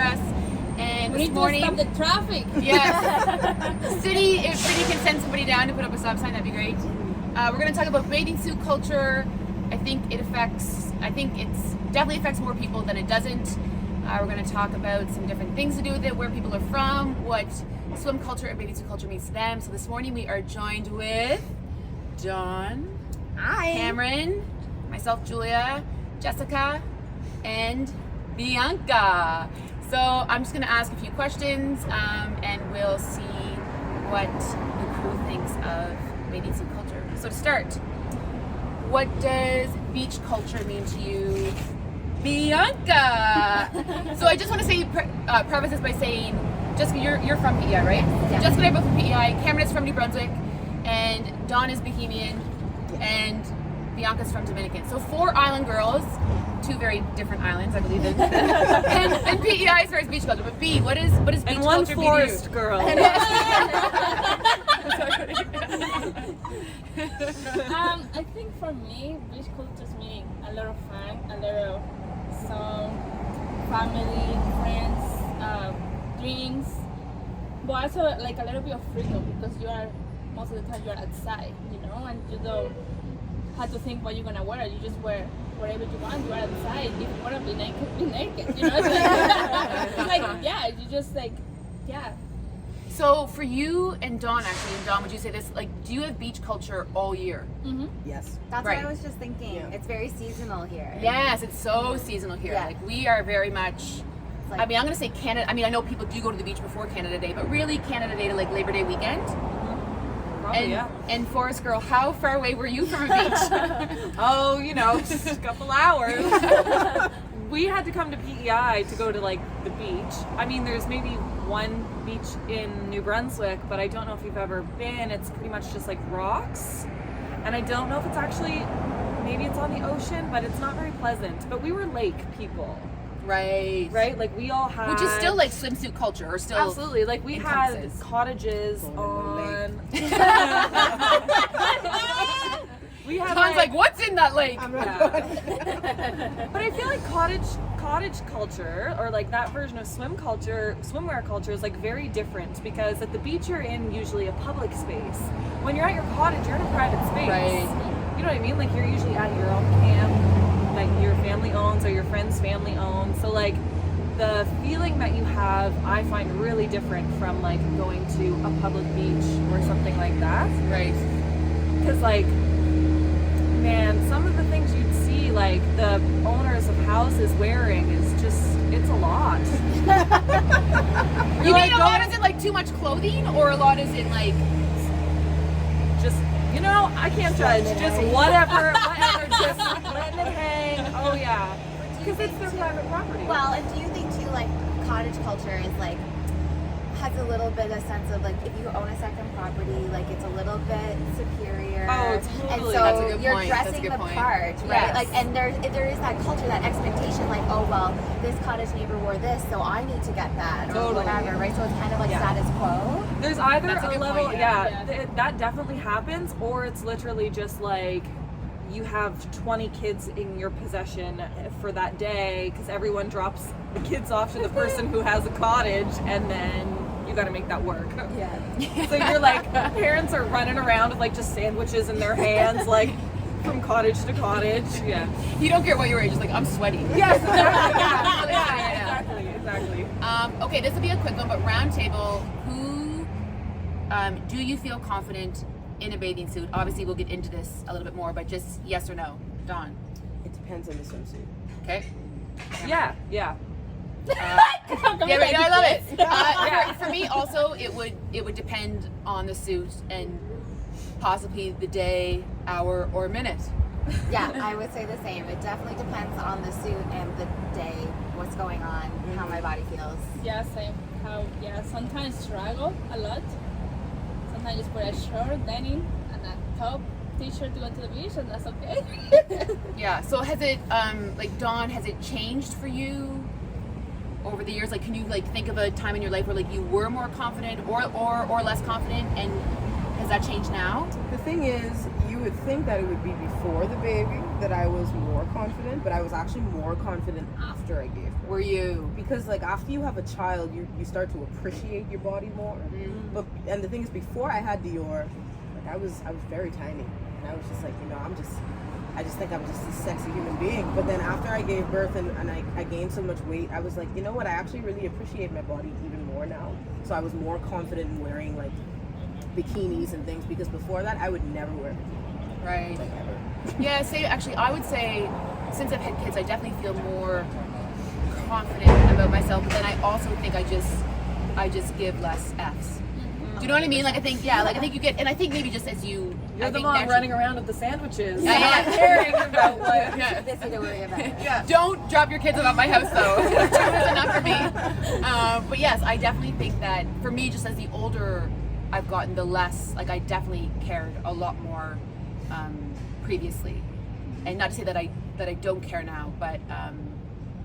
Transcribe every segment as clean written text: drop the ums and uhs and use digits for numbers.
us. And We this need morning, to stop the traffic. yes, city, if city can send somebody down to put up a stop sign, that'd be great. We're going to talk about bathing suit culture. I think it's definitely affects more people than it doesn't. We're going to talk about some different things to do with it, where people are from, what swim culture and bathing suit culture means to them. So this morning we are joined with Dawn, Hi. Cameron, myself, Julia, Jessica, and Bianca. So I'm just going to ask a few questions, and we'll see what the crew thinks of bathing suit culture. So to start, what does beach culture mean to you, Bianca? So I just want to say, preface this by saying, Jessica, you're from PEI, right? Yeah. Jessica and I are both from PEI. Cameron is from New Brunswick, and Dawn is Bohemian, and Bianca's from Dominican. So 4 island girls, 2 very different islands, I believe, and PEI as far as beach culture. But B, what is beach and culture one mean to you? forest girl. I think for me, beach culture means a lot of fun, a lot of some family, friends, drinks, but also like a little bit of freedom because you are most of the time you are outside, and you don't have to think what you're gonna wear. You just wear whatever you want. You are outside. If you wanna be naked, be naked. It's like yeah, you just like yeah. So for you and Dawn, actually, and Dawn, would you say this, like, do you have beach culture all year? Mm-hmm. Yes. That's Right. what I was just thinking. Yeah. It's very seasonal here. Yes, it's so seasonal here. Yeah. Like, we are very much, It's like, I mean, I'm going to say Canada, I mean, I know people do go to the beach before Canada Day, but really Canada Day to, like, Labor Day weekend. Probably, And, yeah. and Forest Girl, how far away were you from a beach? Oh, just a couple hours. We had to come to PEI to go to like the beach. I mean, there's maybe one beach in New Brunswick, but I don't know if you've ever been. It's pretty much just like rocks. And I don't know if it's actually, maybe it's on the ocean, but it's not very pleasant. But we were lake people, Right. right? Like we all had. Which is still, like, swimsuit culture, or still... Absolutely. Like we had encompasses. cottages on. We had Dawn's like, what's in that lake? Yeah. But I feel like cottage culture, or like that version of swimwear culture is like very different, because at the beach you're in usually a public space. When you're at your cottage, you're in a private space. Right. You know what I mean? Like you're usually at your own camp that your family owns or your friend's family owns. So like the feeling that you have, I find really different from like going to a public beach or something like that. Right. Because like, man, some of the things you'd see, like the owners of houses wearing, is just, it's a lot. You mean a lot is in, like, too much clothing, or a lot is in, like... Just, I can't judge. Just whatever, just letting it hang. Oh yeah. Because it's their private property. well, and do you think too, like, cottage culture is like, has a little bit of sense of like, if you own a second property, like it's a little bit superior. Oh, And totally. so That's a good you're point. That's a dressing good the point. part, right? Yes. Like, and there is that culture, that expectation, like, oh well, this cottage neighbor wore this, so I need to get that, or Totally. whatever, right? So it's kind of like Yeah. status quo. There's either That's a a good level, point, yeah. that definitely happens, or it's literally just like you have 20 kids in your possession for that day because everyone drops the kids off to the person who has a cottage, and then you got to make that work. Yeah. So you're like, parents are running around with like just sandwiches in their hands, like from cottage to cottage. Yeah. You don't care what your age, just like, I'm sweaty. Yes. Exactly. Yeah. Exactly. Okay, this will be a quick one, but round table, who do you feel confident in a bathing suit? Obviously, we'll get into this a little bit more, but just yes or no. Dawn. It depends on the swimsuit. Okay. Yeah. Yeah, right, no, I love it. For me, also, it would depend on the suit and possibly the day, hour, or minute. Yeah, I would say the same. It definitely depends on the suit and the day, what's going on, how my body feels. Yeah, same. Sometimes struggle a lot. Sometimes just put a short denim and a top t-shirt to go to the beach, and that's okay. Yeah. So has it, like, Dawn, has it changed for you over the years? Like, can you like think of a time in your life where like you were more confident or less confident, and has that changed now? The thing is, you would think that it would be before the baby, that I was more confident, but I was actually more confident after I gave birth. Were you? Because like after you have a child, you start to appreciate your body more. But and the thing is, before I had Dior, like I was very tiny, and I was just like, you know, I just think I'm just a sexy human being. But then after I gave birth and I gained so much weight, I was like, you know what, I actually really appreciate my body even more now. So I was more confident in wearing like bikinis and things, because before that I would never wear bikinis. Right. Like ever. Yeah, actually, I would say since I've had kids, I definitely feel more confident about myself. But then I also think I just give less Fs. Do you know what I mean? Like I think you get, and I think maybe just as you, You're I the think mom naturally- running around with the sandwiches. Yeah, Not yeah. caring about what. Yeah. Busy to worry about. Yeah. Don't drop your kids about my house though. Two is enough for me. But yes, I definitely think that for me, just as the older I've gotten, the less, like I definitely cared a lot more previously. And not to say that I don't care now, but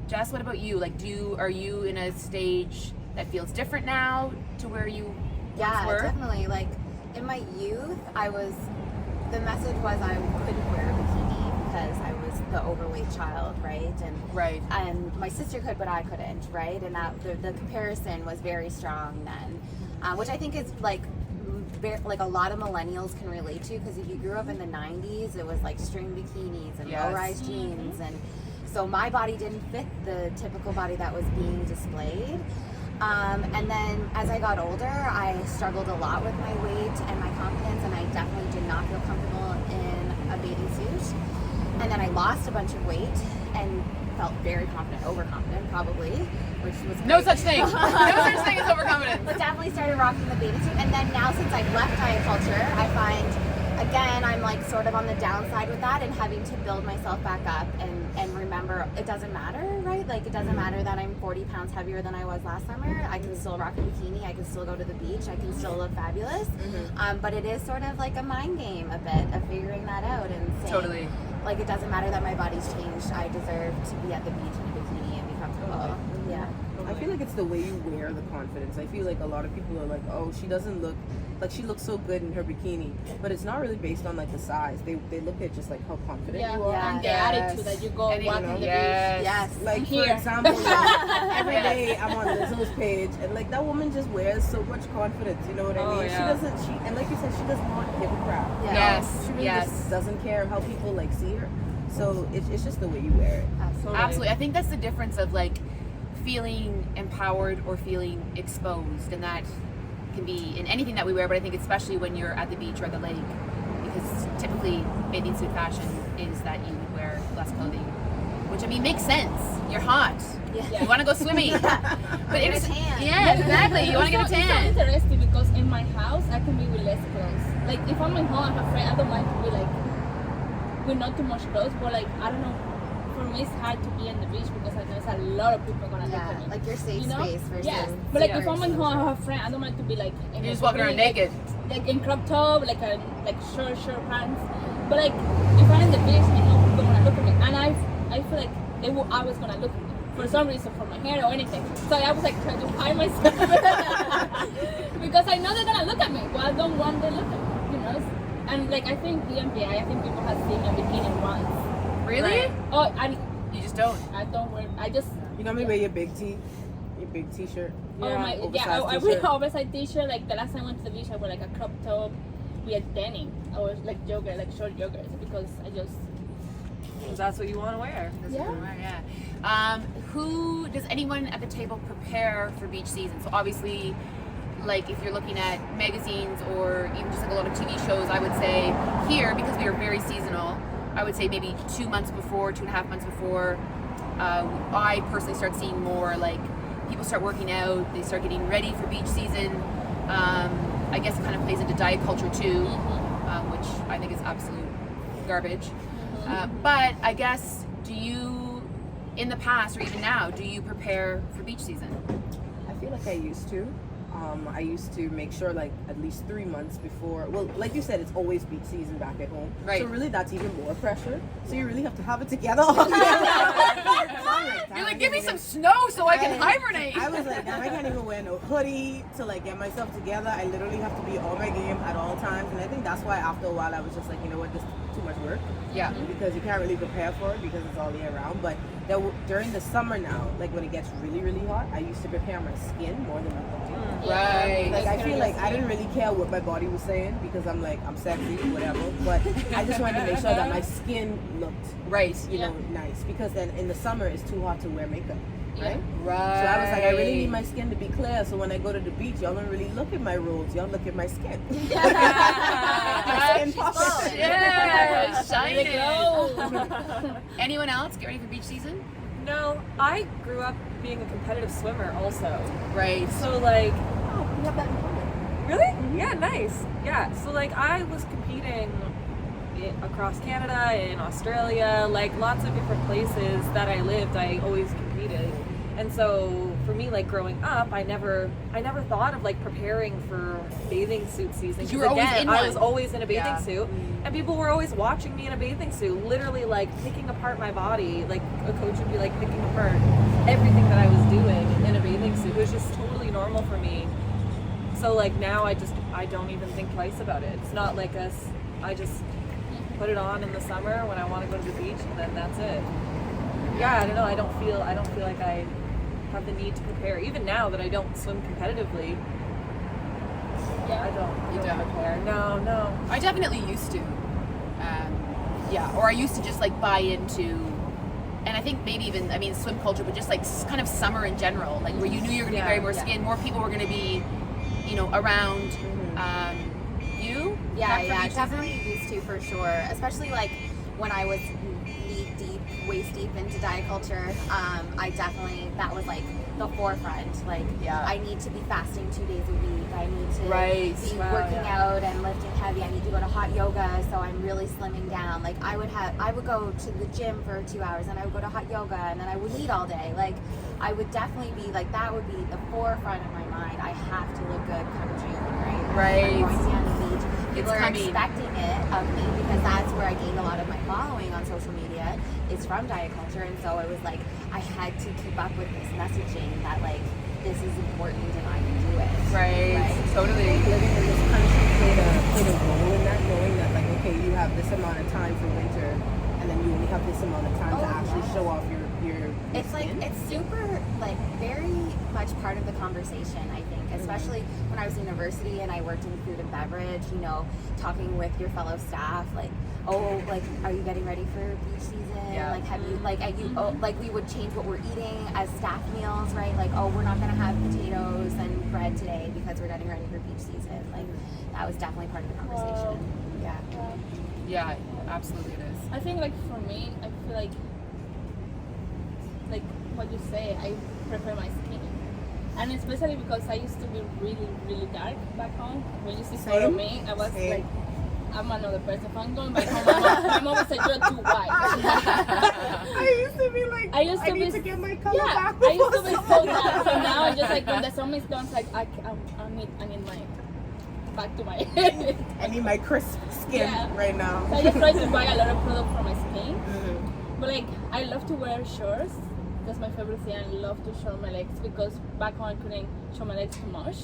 Jess, what about you? Like, are you in a stage that feels different now to where you Yeah, were? definitely. Like in my youth, the message was I couldn't wear a bikini because I was the overweight child, right? Right. And my sister could, but I couldn't, right? And that the comparison was very strong then, which I think is like a lot of millennials can relate to, because if you grew up in the 90s, it was like string bikinis and Yes. low-rise jeans, and so my body didn't fit the typical body that was being displayed. And then as I got older, I struggled a lot with my weight and my confidence, and I definitely did not feel comfortable in a bathing suit. And then I lost a bunch of weight and felt very confident, overconfident probably, which was No great. such thing. No such thing as overconfidence. But definitely started rocking the bathing suit. And then now since I've left diet culture, I find, again, I'm like sort of on the downside with that and having to build myself back up and remember it doesn't matter, right? Like it doesn't matter that I'm 40 pounds heavier than I was last summer. I can still rock a bikini. I can still go to the beach. I can still look fabulous. But it is sort of like a mind game a bit of figuring that out and saying, Totally. like it doesn't matter that my body's changed. I deserve to be at the beach in a bikini and be comfortable. Yeah. I feel like it's the way you wear the confidence. I feel like a lot of people are like, oh, she doesn't look like she looks so good in her bikini, but it's not really based on like the size. They look at just like how confident you are. Yeah. And the Yes. attitude that you go And walking the yes. Yes. Like Here. for example, every day I'm on Lizzo's page, and like that woman just wears so much confidence. You know what I Oh, mean? yeah. She doesn't. And like you said, she does not give a crap. Yeah. Yes. She really Yes. just doesn't care how people like see her. So it's just the way you wear it. Absolutely. Absolutely. I think that's the difference of like feeling empowered or feeling exposed, and that can be in anything that we wear, but I think especially when you're at the beach or at the lake, because typically bathing suit fashion is that you would wear less clothing, which I mean makes sense. You're hot. Yeah. You want to go swimming. But Get a it's tan. yeah, exactly. You want to get a It's so tan. interesting because in my house I can be with less clothes. Like if I'm at home, I have a friend, I don't mind to be like with not too much clothes, but like I don't know. For me, it's hard to be on the beach because I know it's a lot of people gonna look Yeah, at me. like your safe You know? space versus. Yes, but like Yeah. if I'm at home, I have a friend. I don't mind to be like. In You're a just walking around like, naked. like in crop top, like a short pants. But like if I'm in the beach, I know people gonna look at me, and I feel like they will always gonna look at me for some reason, for my hair or anything. So I was like trying to hide myself because I know they're gonna look at me, but I don't want them to look at me, you know. And like I think DMPI, I think people have seen a bikini once. Really? Oh, You just don't. I don't wear. I just. You normally wear your big t-shirt. Oh my, yeah, oversized I wear t-shirt. an oversized t-shirt. Like the last time I went to the beach, I wore like a crop top with a denim. I was like jogger, like short joggers, because I just. That's what you want to wear. Yeah. Who does anyone at the table prepare for beach season? So obviously, like if you're looking at magazines or even just like a lot of TV shows, I would say here, because we are very seasonal, I would say maybe 2 months before, 2.5 months before, I personally start seeing more like people start working out, they start getting ready for beach season. I guess it kind of plays into diet culture too, which I think is absolute garbage. But I guess, do you, in the past or even now, do you prepare for beach season? I feel like I used to. I used to make sure like at least 3 months before. Well, like you said, it's always beach season back at home. Right. So really, that's even more pressure. So you really have to have it together. You're like, give me some snow so I can hibernate. I was like, damn, I can't even wear no hoodie to like get myself together. I literally have to be on my game at all times. And I think that's why after a while I was just like, you know what, too much work. Yeah. Because you can't really prepare for it because it's all year round. But during the summer now, like when it gets really, really hot, I used to prepare my skin more than my body. Right. Like I feel like I didn't really care what my body was saying because I'm like, I'm sexy, whatever. But I just wanted to make sure that my skin looked, Right. you know, nice. Because then in the summer it's too hot to wear makeup. Right? Right. So I was like, I really need my skin to be clear. So when I go to the beach, y'all don't really look at my rolls. Y'all look at my skin. My skin popping. Yeah, There you shining. go. Anyone else get ready for beach season? No, I grew up being a competitive swimmer also. Right. So like, Oh, we have that in common. really? Yeah, nice. Yeah, so like I was competing across Canada, in Australia, like lots of different places that I lived, I always competed. And so for me, like growing up, I never thought of like preparing for bathing suit season. You were always Again, in I one. was always in a bathing Yeah. suit, and people were always watching me in a bathing suit, literally like picking apart my body. Like a coach would be like picking apart everything that I was doing in a bathing suit. It was just totally normal for me. So like now I don't even think twice about it. It's not like I just put it on in the summer when I want to go to the beach, and then that's it. Yeah, I don't know. I don't feel like I have the need to prepare. Even now that I don't swim competitively, I don't prepare. No. I definitely used to. Yeah, or I used to just like buy into, and I think maybe even, I mean, swim culture, but just like kind of summer in general, like where you knew you were going to be very more skin, more people were going to be, you know, around you. Yeah, Prep for yeah, beach definitely season? used to for sure. Especially like when I was knee deep, waist deep into diet culture. I definitely, that was like the forefront. Like, Yeah. I need to be fasting 2 days a week. I need to Right. be Wow, working yeah. out and lifting heavy. I need to go to hot yoga, so I'm really slimming down. Like I would go to the gym for 2 hours, and I would go to hot yoga, and then I would eat all day. Like I would definitely be like, that would be the forefront of my mind. I have to look good come June, right? Right. I'm going to be on the beach. People are coming. expecting it of me because that's where I gained a lot of my following on social media. Is from diet culture, and so it was like I had to keep up with this messaging that like this is important and I can do it. Right. Totally. Living in this country played a role in that, knowing that like, okay, you have this amount of time for winter, and then you only have this amount of time to actually show off your It's like skin. it's super like very much part of the conversation, I think, especially when I was in university and I worked in food and beverage, you know, talking with your fellow staff, like, oh, like, are you getting ready for beach season? Yeah. Like, have you, like, like, we would change what we're eating as staff meals, right? Like, oh, we're not gonna have potatoes and bread today because we're getting ready for beach season. Like, that was definitely part of the conversation. Yeah. Yeah, absolutely it is. I think like for me, I feel like what you say, I prefer my skin. And especially because I used to be really, really dark back home. When you see photo of me, I was like, I'm another person. If I'm going back home, my mom would say, you're too white. I used to be like, I need to get my color back. I used to be so dark. So now I just like, when the sun is done, it's like, I need my, back to my I need my crisp skin right now. So I just try to buy a lot of product for my skin. But like, I love to wear shorts. That's my favorite thing. I love to show my legs because back home I couldn't show my legs too much.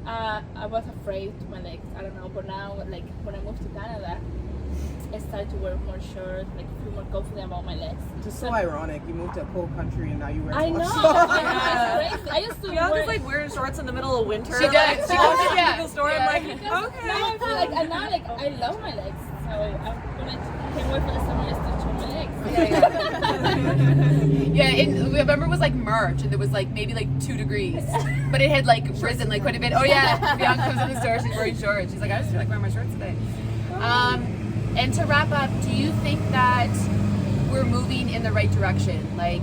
I was afraid to my legs. I don't know. But now, like when I moved to Canada, I started to wear more shorts, like feel more confident about my legs. Just so ironic. You moved to a cold country and now you wear I know. shorts. It's crazy. I used to Bianca's like wearing shorts in the middle of winter. She does. Like, She walking does, to yeah. the store. Yeah. I'm like, okay. Now I feel like, and now like I love my legs. So I can't wait for the summer just to show my legs. Yeah, remember it was like March and there was like maybe like 2 degrees, but it had like risen like quite a bit. Oh yeah, Bianca comes in the store, she's wearing shorts. She's like, I just feel like wearing my shorts today. And to wrap up, do you think that we're moving in the right direction? Like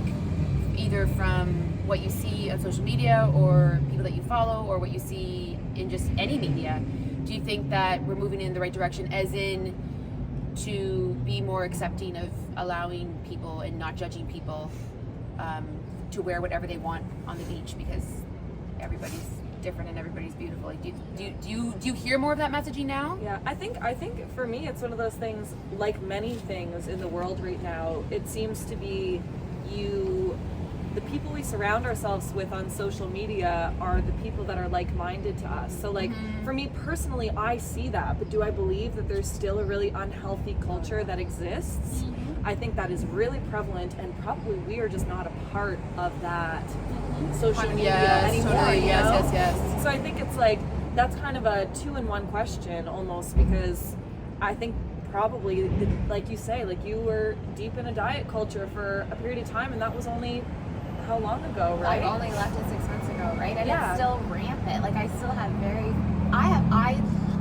either from what you see on social media or people that you follow or what you see in just any media, do you think that we're moving in the right direction as in to be more accepting of allowing people and not judging people to wear whatever they want on the beach because everybody's different and everybody's beautiful? Like, do you hear more of that messaging now? Yeah, I think for me it's one of those things, like many things in the world right now, it seems to be you the people we surround ourselves with on social media are the people that are like-minded to us. So like for me personally, I see that, but do I believe that there's still a really unhealthy culture that exists? I think that is really prevalent, and probably we are just not a part of that social media anymore. Totally. You Yes, know? yes. So I think it's like, that's kind of a 2-in-1 question almost, because I think probably, like you say, like you were deep in a diet culture for a period of time, and that was only how long ago, right? I only left it 6 months ago, right? And Yeah. it's still rampant. Like I still have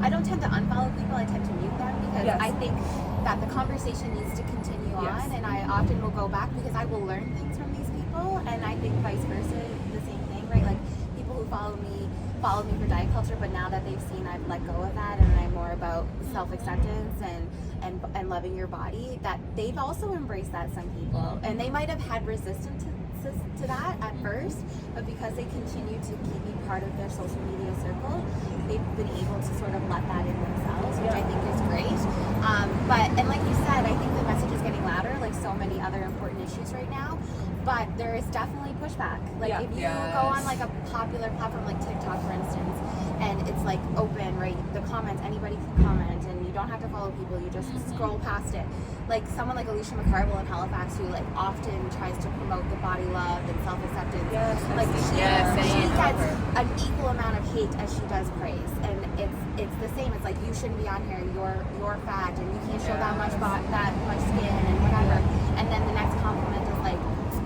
I don't tend to unfollow people. I tend to mute them because Yes. I think that the conversation needs to continue Yes. on, and I often will go back because I will learn things from these people, and I think vice versa, the same thing, right? Like people who follow me for diet culture, but now that they've seen I've let go of that and I'm more about self-acceptance and loving your body, that they've also embraced that, some people, and they might have had resistance to that at first, but because they continue to keep me part of their social media circle, they've been able to sort of let that in themselves, which I think is great. And like you said, I think the message is getting louder, like so many other important issues right now, but there is definitely pushback. Like if you go on like a popular platform like TikTok, for instance, and it's like open, right? The comments, anybody can comment, and you don't have to follow people, you just scroll past it. Like someone like Alicia McCarville in Halifax, who like often tries to promote the body love and self-acceptance. Yes, Like she same. gets an equal amount of hate as she does praise, and it's the same. It's like, you shouldn't be on here. You're fat, and you can't show that much skin and whatever. And then the next compliment is like,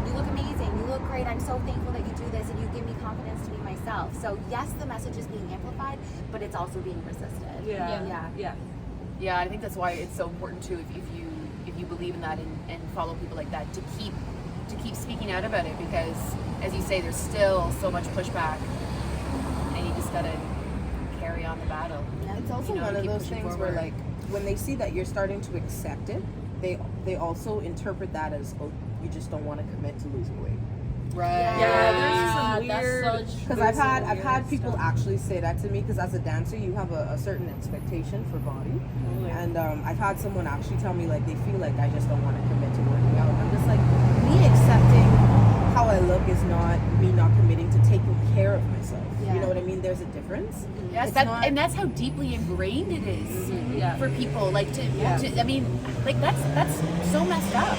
you look amazing. You look great. I'm so thankful that you do this, and you give me confidence to be myself. So yes, the message is being amplified, but it's also being resisted. Yeah, I think that's why it's so important too, if you believe in that and follow people like that, to keep speaking out about it, because as you say, there's still so much pushback, and you just gotta carry on the battle. It's also one of those things where, like, when they see that you're starting to accept it, they also interpret that as, oh, you just don't want to commit to losing weight. Right. There's some weird. Because I've had people actually say that to me, because as a dancer you have a certain expectation for body, and I've had someone actually tell me like they feel like I just don't want to commit to working out. I'm just like, me accepting how I look is not me not committing to taking care of myself. You know what I mean? There's a difference. Yes, and that's how deeply ingrained it is for people. Like to I mean, like that's so messed up.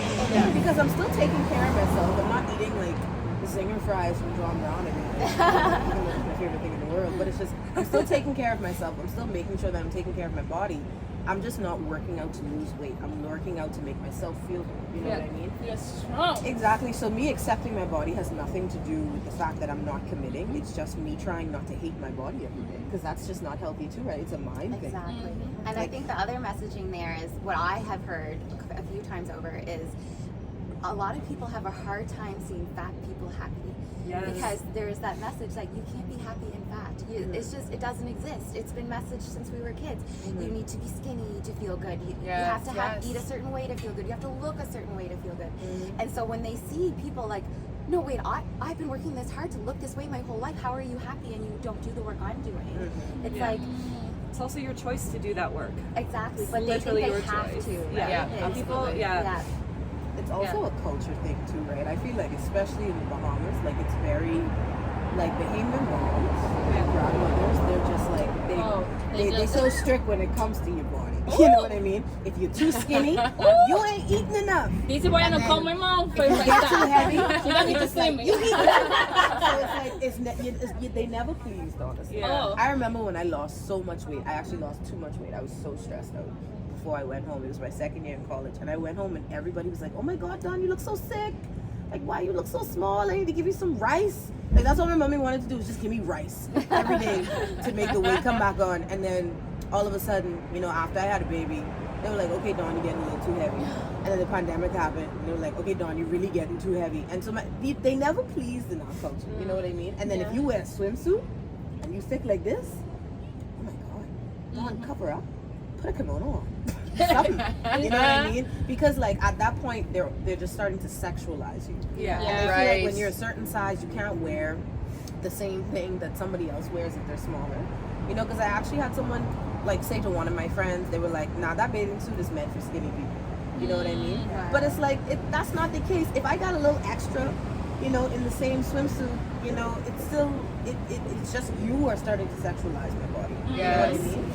Because I'm still taking care of myself. I'm not eating like the zinger fries from John Brown every night. Even though it's my favorite thing in the world. But it's just, I'm still taking care of myself. I'm still making sure that I'm taking care of my body. I'm just not working out to lose weight. I'm working out to make myself feel good. You know what I mean? You're strong. Exactly. So me accepting my body has nothing to do with the fact that I'm not committing. It's just me trying not to hate my body every day, because that's just not healthy too, right? It's a mind thing. Exactly. And I think the other messaging there is, what I have heard a few times over, is a lot of people have a hard time seeing fat people happy. Because there's that message that you can't be happy in fat. It's just, it doesn't exist. It's been messaged since we were kids. You need to be skinny to feel good. You have to eat a certain way to feel good. You have to look a certain way to feel good. And so when they see people like, no, wait, I've been working this hard to look this way my whole life. How are you happy and you don't do the work I'm doing? It's like, it's also your choice to do that work. Exactly. It's But they think literally they your have choice. to. Right? Yeah, People, It's also a culture thing too, right? I feel like, especially in the Bahamas, like it's very, like Bahamian moms and grandmothers, they're just like, they're so strict when it comes to your body. You know what I mean? If you're too skinny, you ain't eating enough. This is why I don't call my mom. If you get too heavy, She don't need to see me. you eat enough. So it's like, they never pleased, honestly. I remember when I lost so much weight. I actually lost too much weight. I was so stressed out before I went home. It was my second year in college, and I went home and everybody was like, oh my God, Dawn, you look so sick. Like, why you look so small? I need to give you some rice. Like, that's what my mommy wanted to do, was just give me rice every day to make the weight come back on. And then all of a sudden, you know, after I had a baby, they were like, okay, Dawn, you're getting a little too heavy. And then the pandemic happened, and they were like, okay, Dawn, you're really getting too heavy. And so they never pleased in our culture, you know what I mean? And then if you wear a swimsuit and you sit like this, oh my God, Dawn, cover up, put a kimono on. Something, you know what I mean? Because like at that point, they're just starting to sexualize you. And I feel like when you're a certain size, you can't wear the same thing that somebody else wears if they're smaller. You know, because I actually had someone like say to one of my friends, they were like, nah, that bathing suit is meant for skinny people. You know what I mean? But it's like, that's not the case. If I got a little extra, you know, in the same swimsuit, you know, it's still, it's just you are starting to sexualize my body. Yes. You know what I mean?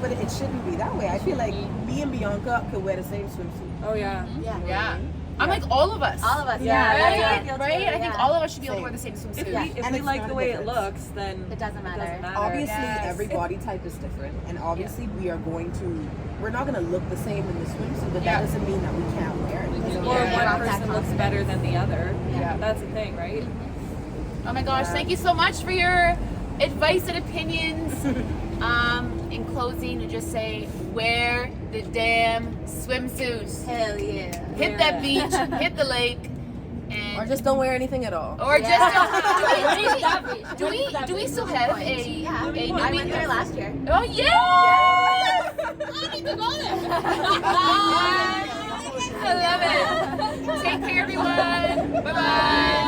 But it shouldn't be that way. I feel like me and Bianca could wear the same swimsuit. Oh yeah. Yeah. Yeah. I'm like all of us. All of us. Yeah, Right? yeah. Right? I think Yeah. all of us should be able to Same. wear the same swimsuit. If Yeah. we, if And we it's like not the a way it difference. looks, then It doesn't matter. Obviously, Yes. every body type is different, and obviously we're not going to look the same in the swimsuit, but Yeah. that doesn't mean that we can't wear it. can. or Yeah. one Rock that person looks confidence. better than the other. Yeah. That's the thing, right? Oh my gosh, thank you so much for your advice and opinions. In closing, to just say, wear the damn swimsuit. Hell yeah. Hit that beach, hit the lake, and Or just don't wear anything at all. or Yeah. just That beach. do we still have a Yeah. a I new went beach? there last year. Oh yes! I need to go there. I love it. Take care, everyone. Bye bye.